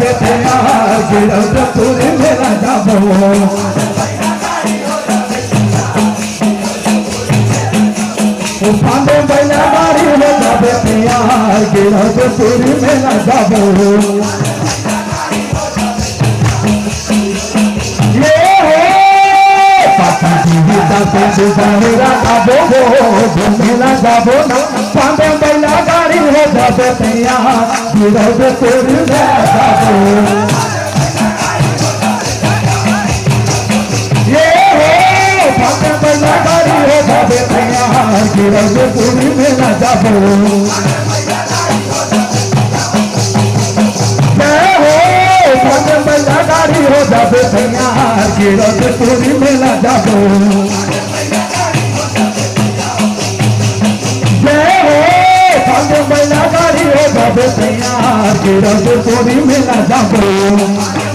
जाबे तैयार गिरधपुर मेला जाबो फांदे बैला गाड़ी हो जाबे तैयार गिरधपुर मेला जाबो ये मेला जाबो फांदे बैला गाड़ी हो जाबे तैयार गिरधपुर मेला जाबो गिरधपुर मेला जाबो जय हो फांदे बैला गाड़ी हो जाबे तैयार गिरधपुर मेला जाबो जय हो फांदे बैला गाड़ी हो जाबे तैयार गिरधपुर मेला जाबो